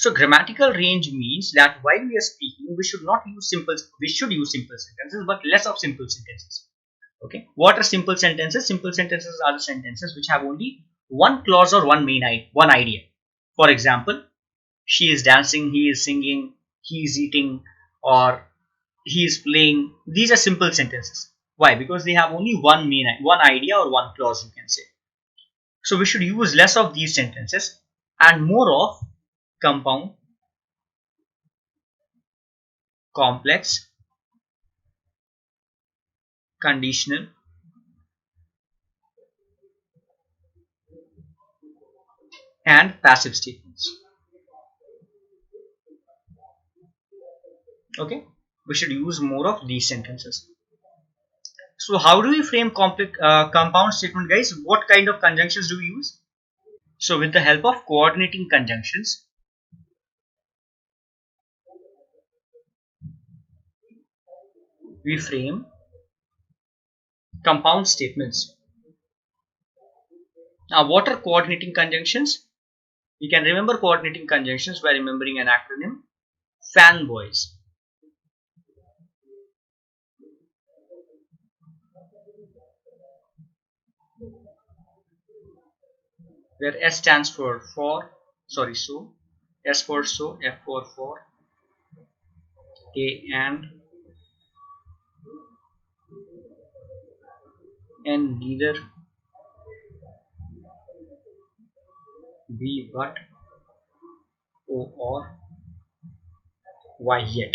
So grammatical range means that while we are speaking, we should use simple sentences, but less of simple sentences. Okay, what are simple sentences? Simple sentences are the sentences which have only one clause or one idea. For example, she is dancing, he is singing, he is eating, or he is playing. These are simple sentences. Why? Because they have only one idea or one clause, you can say. So we should use less of these sentences and more of compound, complex, conditional, and passive statements. Okay, we should use more of these sentences. So how do we frame compound statement, guys? What kind of conjunctions do we use? So with the help of coordinating conjunctions, we frame compound statements. Now what are coordinating conjunctions? You can remember coordinating conjunctions by remembering an acronym, fanboys. Where S stands for so, S for so, F for, A and, N neither, B but, O or, Y yet.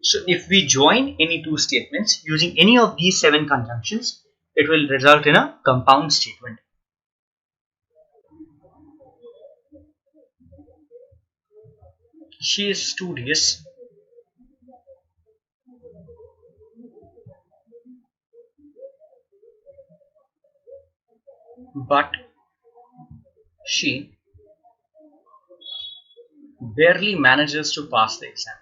So if we join any two statements using any of these 7 conjunctions, it will result in a compound statement. She is studious, but she barely manages to pass the exam.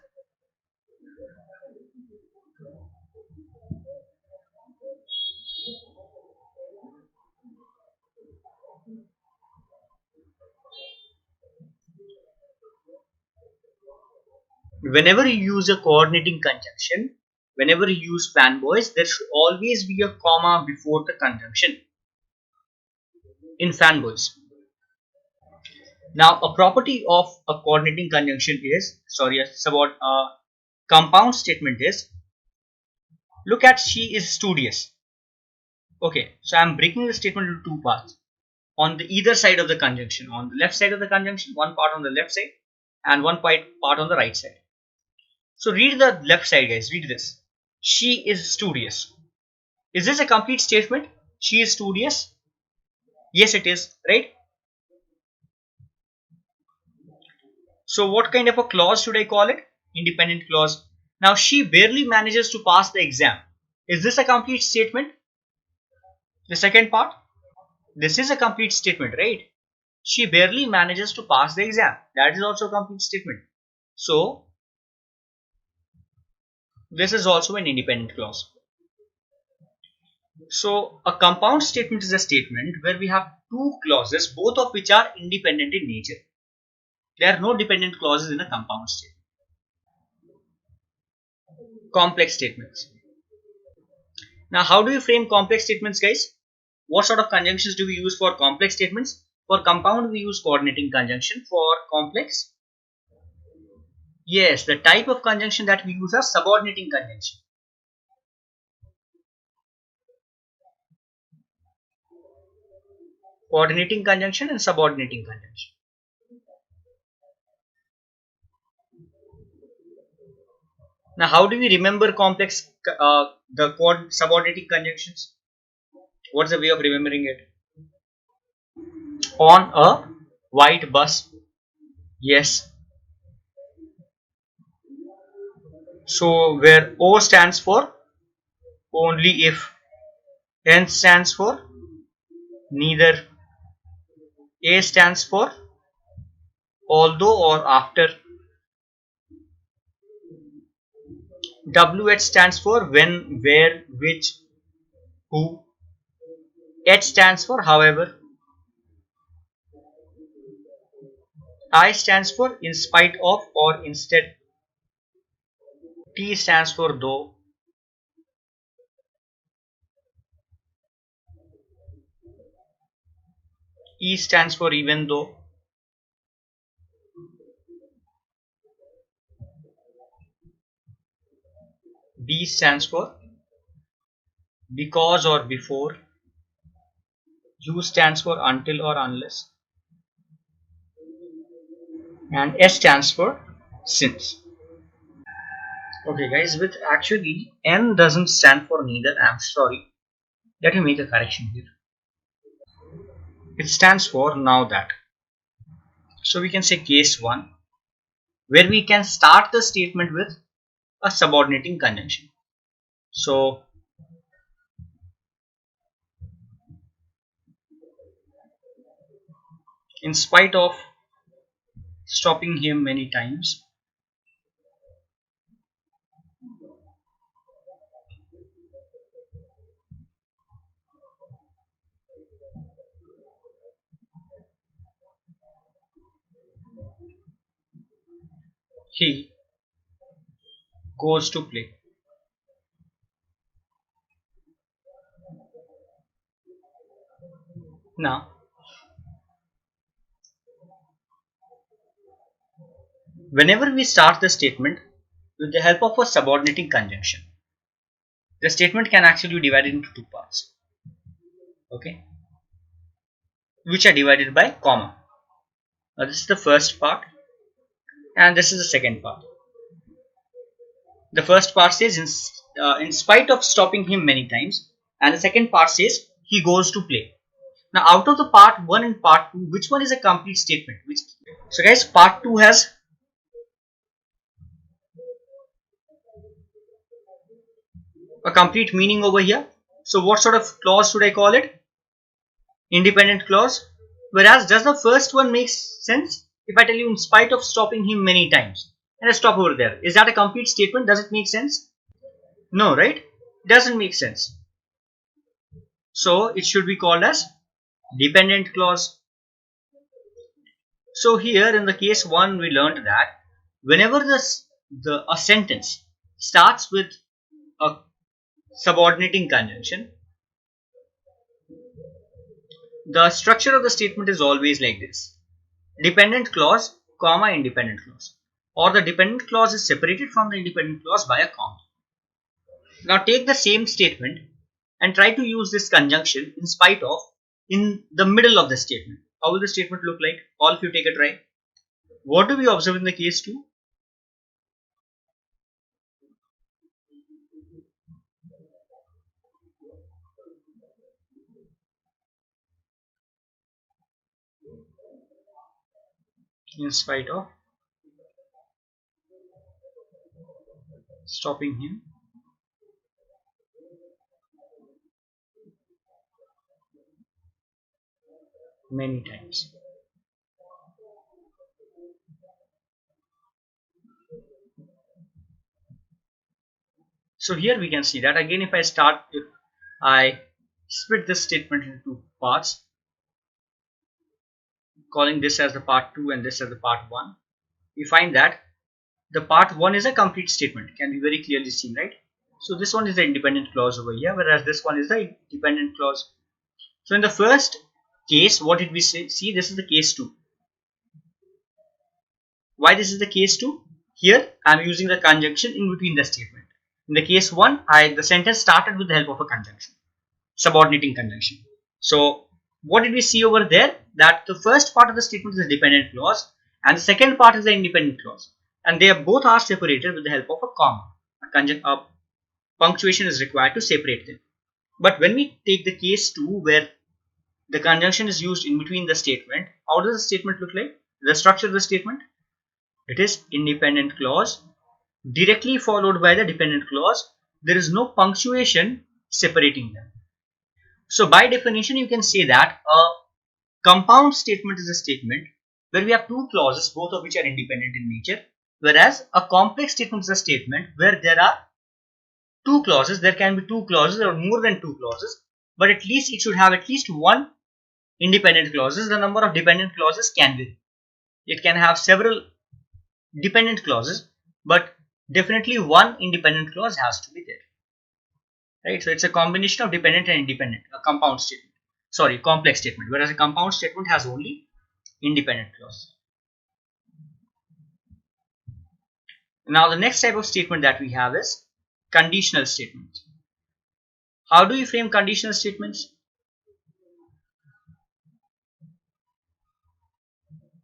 Whenever you use a coordinating conjunction, whenever you use fanboys, there should always be a comma before the conjunction in fanboys. Now, a property of a coordinating conjunction is, compound statement is, look at she is studious. Okay, so I am breaking the statement into 2 parts. On the either side of the conjunction, on the left side of the conjunction, one part on the left side and one part on the right side. So read the left side, guys. Read this. She is studious. Is this a complete statement? She is studious? Yes, it is, right? So what kind of a clause should I call it? Independent clause. Now she barely manages to pass the exam. Is this a complete statement? The second part? This is a complete statement, right? She barely manages to pass the exam. That is also a complete statement. So this is also an independent clause. So a compound statement is a statement where we have 2 clauses, both of which are independent in nature. There are no dependent clauses in a compound statement. Complex statements. Now how do you frame complex statements, guys? What sort of conjunctions do we use for complex statements? For compound we use coordinating conjunction. For complex, yes, the type of conjunction that we use are subordinating conjunction. Coordinating conjunction and subordinating conjunction. Now how do we remember complex subordinating conjunctions? What's the way of remembering it? On a white bus. Yes. So where O stands for only if, N stands for neither, A stands for although or after, WH stands for when, where, which, who, H stands for however, I stands for in spite of or instead. T stands for though. E stands for even though. B stands for because or before. U stands for until or unless. And S stands for since. Okay guys, with actually N doesn't stand for neither. I'm sorry. Let me make a correction here. It stands for now that. So we can say case 1, where we can start the statement with a subordinating conjunction. So in spite of stopping him many times, he goes to play. Now, whenever we start the statement with the help of a subordinating conjunction, the statement can actually be divided into two parts, okay, which are divided by comma. Now, this is the first part, and this is the second part. The first part says in spite of stopping him many times, and the second part says he goes to play. Now, out of the part 1 and part 2, which one is a complete statement? So guys, part 2 has a complete meaning over here. So what sort of clause should I call it? Independent clause. Whereas does the first one make sense? If I tell you in spite of stopping him many times, and I stop over there, is that a complete statement? Does it make sense? No, right? Doesn't make sense. So it should be called as dependent clause. So here in the case 1, we learned that whenever a sentence starts with a subordinating conjunction, the structure of the statement is always like this: dependent clause, comma, independent clause, or the dependent clause is separated from the independent clause by a comma. Now take the same statement and try to use this conjunction in spite of in the middle of the statement. How will the statement look like? All of you take a try. What do we observe in the case 2? In spite of stopping him many times. So here we can see that again, if I split this statement into two parts, calling this as the part 2 and this as the part 1, we find that the part 1 is a complete statement, can be very clearly seen, right? So this one is the independent clause over here, whereas this one is the dependent clause. So in the first case, what did we see? This is the case 2. Why this is the case 2? Here I am using the conjunction in between the statement. In the case 1, the sentence started with the help of a conjunction, subordinating conjunction. So what did we see over there? That the first part of the statement is a dependent clause and the second part is the independent clause, and they both are separated with the help of a comma. A punctuation is required to separate them. But when we take the case 2, where the conjunction is used in between the statement, how does the statement look like? The structure of the statement, it is independent clause directly followed by the dependent clause. There is no punctuation separating them. So by definition, you can say that a compound statement is a statement where we have two clauses, both of which are independent in nature, whereas a complex statement is a statement where there are two clauses. There can be two clauses or more than two clauses, but at least it should have at least one independent clauses. The number of dependent clauses can vary. It can have several dependent clauses, but definitely one independent clause has to be there, right? So it's a combination of dependent and independent, a compound statement. Sorry, complex statement, whereas a compound statement has only independent clause. Now the next type of statement that we have is conditional statements. How do you frame conditional statements?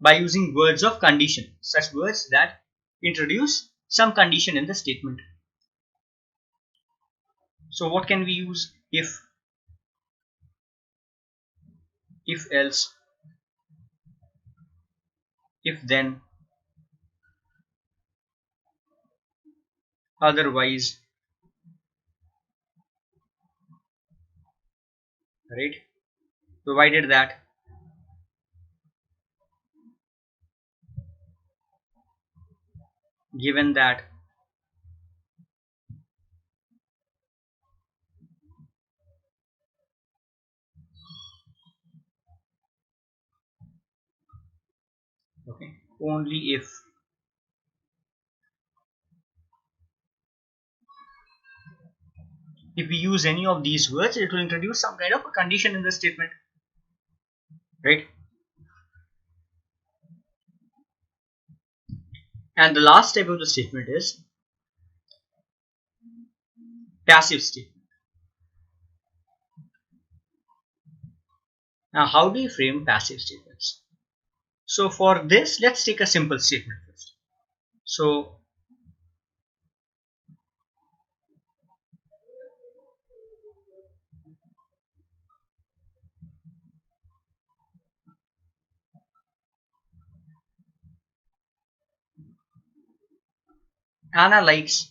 By using words of condition, such words that introduce some condition in the statement. So what can we use? If else, if then, otherwise, right? Provided that, given that, okay, only if. If we use any of these words, it will introduce some kind of a condition in the statement, right? And the last type of the statement is passive statement. Now, how do you frame passive statements? So for this, let's take a simple statement first. So Anna likes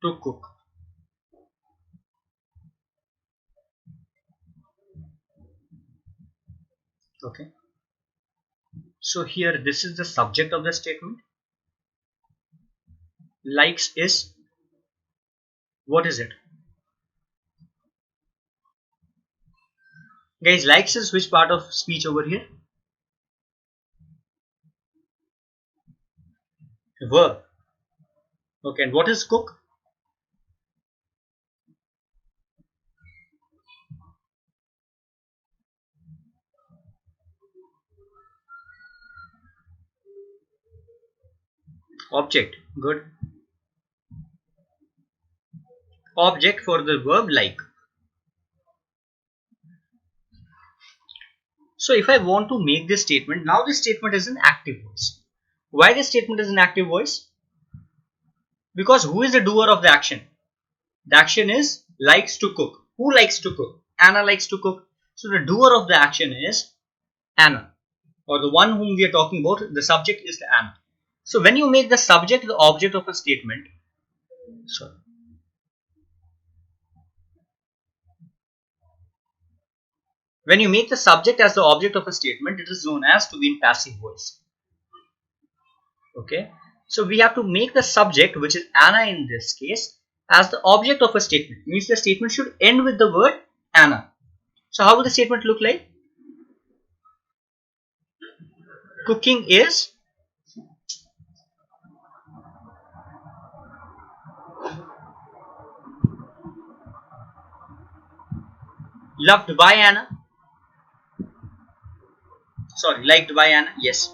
to cook. Okay. So here, this is the subject of the statement. Likes is, what is it? Guys, likes is which part of speech over here? Verb. Okay, and what is cook? Object. Good. Object for the verb like. So if I want to make this statement, now this statement is an active voice. Why this statement is an active voice? Because who is the doer of the action? The action is likes to cook. Who likes to cook? Anna likes to cook. So the doer of the action is Anna, or the one whom we are talking about. The subject is the Anna. So when you make the subject the object of a statement, sorry, when you make the subject as the object of a statement, it is known as to be in passive voice. Okay, so we have to make the subject, which is Anna in this case, as the object of a statement. Means the statement should end with the word Anna. So how will the statement look like? Cooking is loved by Anna. Sorry, liked by Anna. Yes.